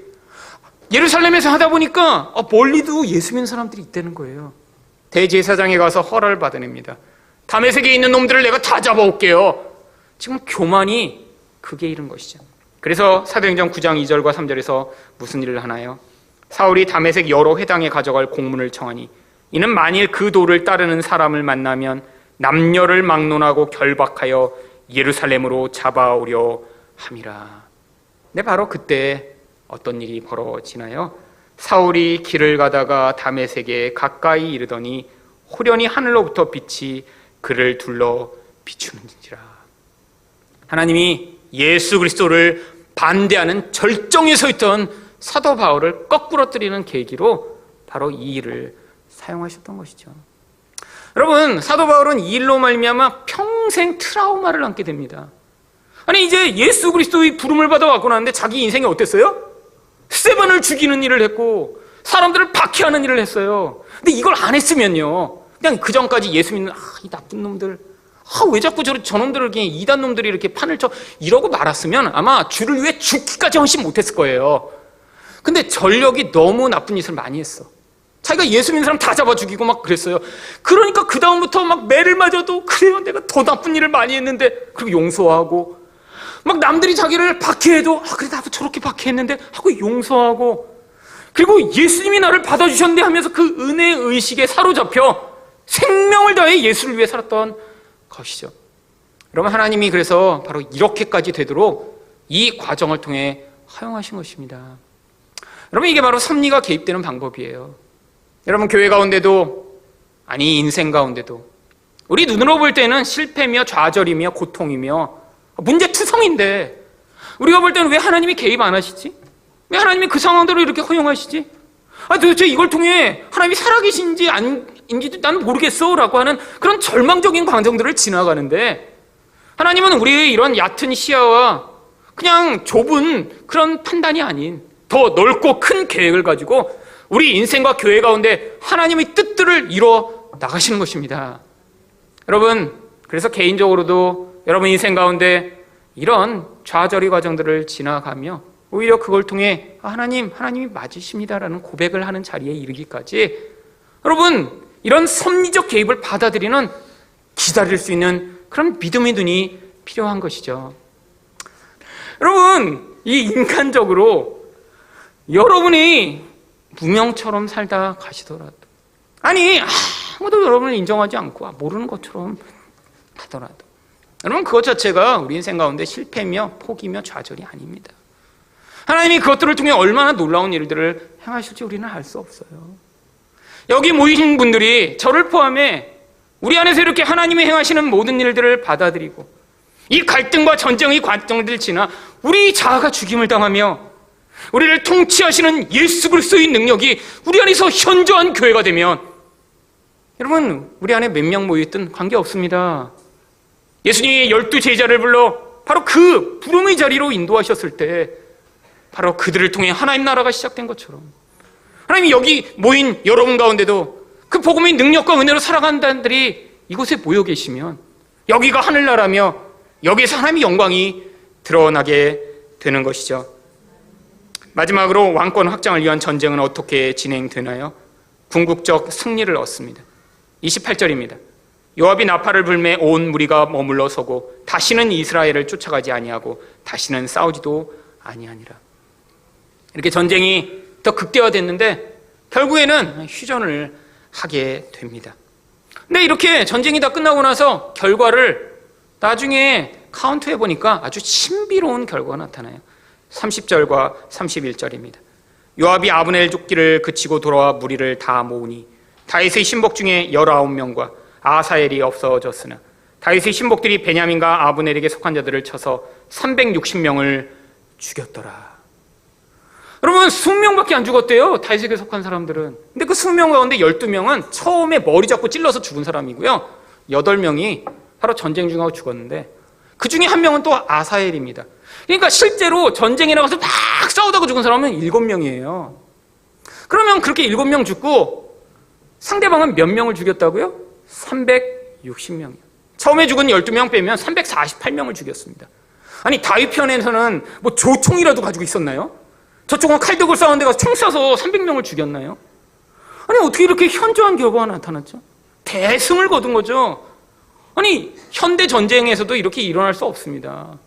S1: 예루살렘에서 하다 보니까 멀리도 예수 믿는 사람들이 있다는 거예요. 대제사장에 가서 허락을 받아냅니다. 다메섹에 있는 놈들을 내가 다 잡아올게요. 지금 교만이 극에 이른 것이죠. 그래서 사도행전 9장 2절과 3절에서 무슨 일을 하나요? 사울이 다메섹 여러 회당에 가져갈 공문을 청하니 이는 만일 그 도를 따르는 사람을 만나면 남녀를 막론하고 결박하여 예루살렘으로 잡아오려 함이라. 네, 바로 그때 어떤 일이 벌어지나요? 사울이 길을 가다가 다메섹에 가까이 이르더니 호련히 하늘로부터 빛이 그를 둘러 비추는지라. 하나님이 예수 그리스도를 반대하는 절정에 서 있던 사도 바울을 거꾸러뜨리는 계기로 바로 이 일을 사용하셨던 것이죠. 여러분, 사도 바울은 이 일로 말미암아 평생 트라우마를 안게 됩니다. 아니, 이제 예수 그리스도의 부름을 받아왔고 나는데 자기 인생이 어땠어요? 스데반을 죽이는 일을 했고 사람들을 박해하는 일을 했어요. 근데 이걸 안 했으면요, 그냥 그 전까지 예수 믿는 이 나쁜 놈들, 왜 자꾸 저놈들을 그냥 이단 놈들이 이렇게 판을 쳐 이러고 말았으면 아마 주를 위해 죽기까지 헌신 못했을 거예요. 근데 전력이 너무 나쁜 짓을 많이 했어. 자기가 예수 믿는 사람 다 잡아 죽이고 막 그랬어요. 그러니까 그 다음부터 막 매를 맞아도 그래요, 내가 더 나쁜 일을 많이 했는데, 그리고 용서하고, 막 남들이 자기를 박해해도 그래 나도 저렇게 박해했는데 하고 용서하고, 그리고 예수님이 나를 받아주셨는데 하면서 그 은혜 의식에 사로잡혀 생명을 다해 예수를 위해 살았던 것이죠. 여러분, 하나님이 그래서 바로 이렇게까지 되도록 이 과정을 통해 허용하신 것입니다. 여러분, 이게 바로 섭리가 개입되는 방법이에요. 여러분, 교회 가운데도, 아니 인생 가운데도 우리 눈으로 볼 때는 실패며 좌절이며 고통이며 문제투성인데 우리가 볼 때는 왜 하나님이 개입 안 하시지? 왜 하나님이 그 상황대로 이렇게 허용하시지? 도대체 이걸 통해 하나님이 살아계신지 아닌지도 나는 모르겠어 라고 하는 그런 절망적인 과정들을 지나가는데, 하나님은 우리의 이런 얕은 시야와 그냥 좁은 그런 판단이 아닌 더 넓고 큰 계획을 가지고 우리 인생과 교회 가운데 하나님의 뜻들을 이루어 나가시는 것입니다. 여러분, 그래서 개인적으로도 여러분 인생 가운데 이런 좌절의 과정들을 지나가며 오히려 그걸 통해 하나님이 맞으십니다라는 고백을 하는 자리에 이르기까지 여러분, 이런 섭리적 개입을 받아들이는, 기다릴 수 있는 그런 믿음의 눈이 필요한 것이죠. 여러분, 이 인간적으로 여러분이 무명처럼 살다 가시더라도, 아니 아무도 여러분을 인정하지 않고 모르는 것처럼 하더라도, 여러분, 그것 자체가 우리 인생 가운데 실패며 포기며 좌절이 아닙니다. 하나님이 그것들을 통해 얼마나 놀라운 일들을 행하실지 우리는 알 수 없어요. 여기 모이신 분들이 저를 포함해 우리 안에서 이렇게 하나님이 행하시는 모든 일들을 받아들이고 이 갈등과 전쟁의 과정들 지나 우리 자아가 죽임을 당하며 우리를 통치하시는 예수 그리스도의 능력이 우리 안에서 현저한 교회가 되면, 여러분, 우리 안에 몇 명 모여있든 관계없습니다. 예수님이 12 제자를 불러 바로 그 부름의 자리로 인도하셨을 때 바로 그들을 통해 하나님 나라가 시작된 것처럼, 하나님이 여기 모인 여러분 가운데도 그 복음의 능력과 은혜로 살아가는 자들이 이곳에 모여 계시면 여기가 하늘나라며 여기에서 하나님의 영광이 드러나게 되는 것이죠. 마지막으로 왕권 확장을 위한 전쟁은 어떻게 진행되나요? 궁극적 승리를 얻습니다. 28절입니다. 요압이 나팔을 불매 온 무리가 머물러 서고 다시는 이스라엘을 쫓아가지 아니하고 다시는 싸우지도 아니하니라. 이렇게 전쟁이 더 극대화됐는데 결국에는 휴전을 하게 됩니다. 근데 이렇게 전쟁이 다 끝나고 나서 결과를 나중에 카운트해 보니까 아주 신비로운 결과가 나타나요. 30절과 31절입니다. 요압이 아브넬 죽기를 그치고 돌아와 무리를 다 모으니 다윗의 신복 중에 19명과 아사엘이 없어졌으나 다윗의 신복들이 베냐민과 아브넬에게 속한 자들을 쳐서 360명을 죽였더라. 여러분, 20명밖에 안 죽었대요, 다윗에게 속한 사람들은. 근데 그 20명 가운데 12명은 처음에 머리 잡고 찔러서 죽은 사람이고요, 8명이 바로 전쟁 중하고 죽었는데 그 중에 한 명은 또 아사엘입니다. 그러니까 실제로 전쟁에 나가서 막 싸우다가 죽은 사람은 7명이에요. 그러면 그렇게 7명 죽고 상대방은 몇 명을 죽였다고요? 360명이요. 처음에 죽은 12명 빼면 348명을 죽였습니다. 아니, 다윗 편에서는 뭐 조총이라도 가지고 있었나요? 저쪽은 칼 들고 싸우는 데 가서 총 쏴서 300명을 죽였나요? 아니, 어떻게 이렇게 현저한 결과가 나타났죠? 대승을 거둔 거죠. 아니, 현대 전쟁에서도 이렇게 일어날 수 없습니다.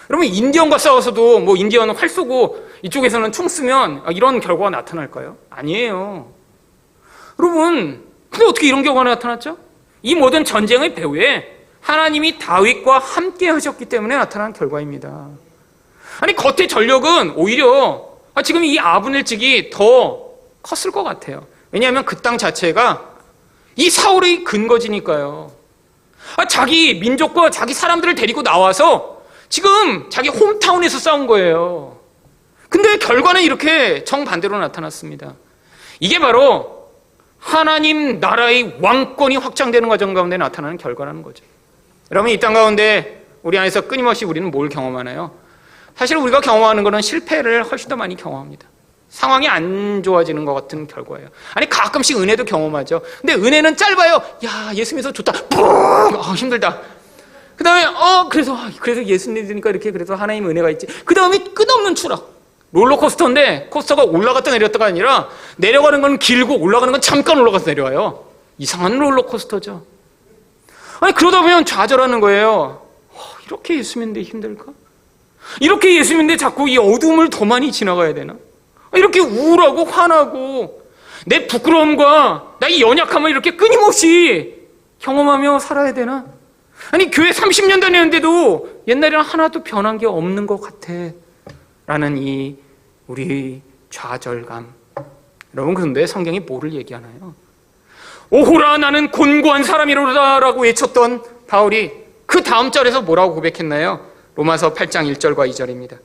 S1: 여러분, 인디언과 싸워서도 뭐 인디언은 활 쏘고 이쪽에서는 총 쓰면 이런 결과가 나타날까요? 아니에요. 여러분, 근데 어떻게 이런 결과가 나타났죠? 이 모든 전쟁의 배후에 하나님이 다윗과 함께 하셨기 때문에 나타난 결과입니다. 아니, 겉의 전력은 오히려 지금 이 아브넬 측이 더 컸을 것 같아요. 왜냐하면 그 땅 자체가 이 사울의 근거지니까요. 자기 민족과 자기 사람들을 데리고 나와서 지금 자기 홈타운에서 싸운 거예요. 근데 결과는 이렇게 정반대로 나타났습니다. 이게 바로 하나님 나라의 왕권이 확장되는 과정 가운데 나타나는 결과라는 거죠. 여러분, 이 땅 가운데 우리 안에서 끊임없이 우리는 뭘 경험하나요? 사실 우리가 경험하는 것은 실패를 훨씬 더 많이 경험합니다. 상황이 안 좋아지는 것 같은 결과예요. 아니, 가끔씩 은혜도 경험하죠. 근데 은혜는 짧아요. 야, 예수 믿어서 좋다. 힘들다. 그 다음에 그래서 예수 믿으니까 이렇게 그래서 하나님 은혜가 있지. 그 다음에 끝없는 추락. 롤러코스터인데 코스터가 올라갔다 내렸다가 아니라 내려가는 건 길고 올라가는 건 잠깐 올라가서 내려와요. 이상한 롤러코스터죠. 아니, 그러다 보면 좌절하는 거예요. 이렇게 예수 믿는데 힘들까? 이렇게 예수 믿는데 자꾸 이 어둠을 더 많이 지나가야 되나? 이렇게 우울하고 화나고 내 부끄러움과 나의 연약함을 이렇게 끊임없이 경험하며 살아야 되나? 아니, 교회 30년 다녔는데도 옛날에는 하나도 변한 게 없는 것 같아 라는 이 우리 좌절감. 여러분, 그런데 성경이 뭐를 얘기하나요? 오호라, 나는 곤고한 사람이로다 라고 외쳤던 바울이 그 다음 절에서 뭐라고 고백했나요? 로마서 8장 1절과 2절입니다.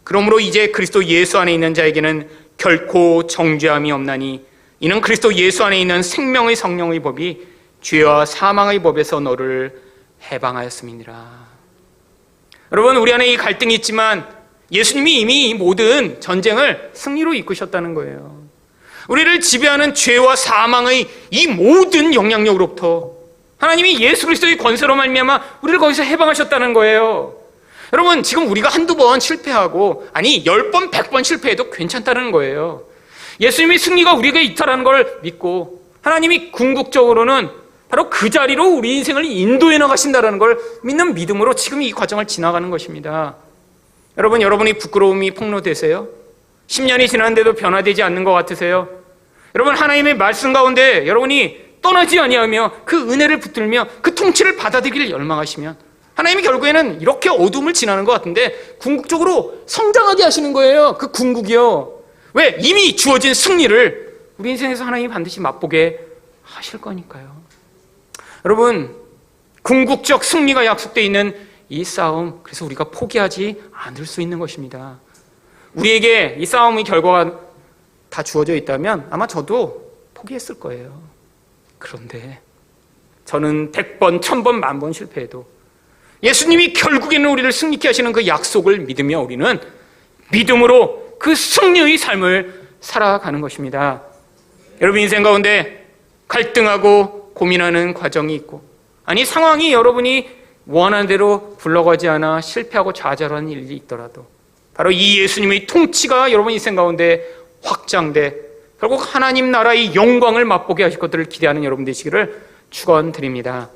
S1: 그러므로 이제 그리스도 예수 안에 있는 자에게는 결코 정죄함이 없나니 이는 그리스도 예수 안에 있는 생명의 성령의 법이 죄와 사망의 법에서 너를 해방하였음이니라. 여러분, 우리 안에 이 갈등이 있지만 예수님이 이미 이 모든 전쟁을 승리로 이끄셨다는 거예요. 우리를 지배하는 죄와 사망의 이 모든 영향력으로부터 하나님이 예수 그리스도의 권세로 말미암아 우리를 거기서 해방하셨다는 거예요. 여러분, 지금 우리가 한두 번 실패하고, 아니 10번, 100번 실패해도 괜찮다는 거예요. 예수님의 승리가 우리에게 있다는 걸 믿고 하나님이 궁극적으로는 바로 그 자리로 우리 인생을 인도해 나가신다는 걸 믿는 믿음으로 지금 이 과정을 지나가는 것입니다. 여러분, 여러분이 부끄러움이 폭로되세요? 10년이 지났는데도 변화되지 않는 것 같으세요? 여러분, 하나님의 말씀 가운데 여러분이 떠나지 아니하며 그 은혜를 붙들며 그 통치를 받아들이기를 열망하시면 하나님이 결국에는 이렇게 어둠을 지나는 것 같은데 궁극적으로 성장하게 하시는 거예요. 그 궁극이요. 왜? 이미 주어진 승리를 우리 인생에서 하나님이 반드시 맛보게 하실 거니까요. 여러분, 궁극적 승리가 약속되어 있는 이 싸움, 그래서 우리가 포기하지 않을 수 있는 것입니다. 우리에게 이 싸움의 결과가 다 주어져 있다면 아마 저도 포기했을 거예요. 그런데 저는 100번, 1000번, 10,000번 실패해도 예수님이 결국에는 우리를 승리케 하시는 그 약속을 믿으며 우리는 믿음으로 그 승리의 삶을 살아가는 것입니다. 여러분 인생 가운데 갈등하고 고민하는 과정이 있고, 아니 상황이 여러분이 원하는 대로 굴러가지 않아 실패하고 좌절하는 일이 있더라도 바로 이 예수님의 통치가 여러분 인생 가운데 확장돼 결국 하나님 나라의 영광을 맛보게 하실 것들을 기대하는 여러분 되시기를 축원드립니다.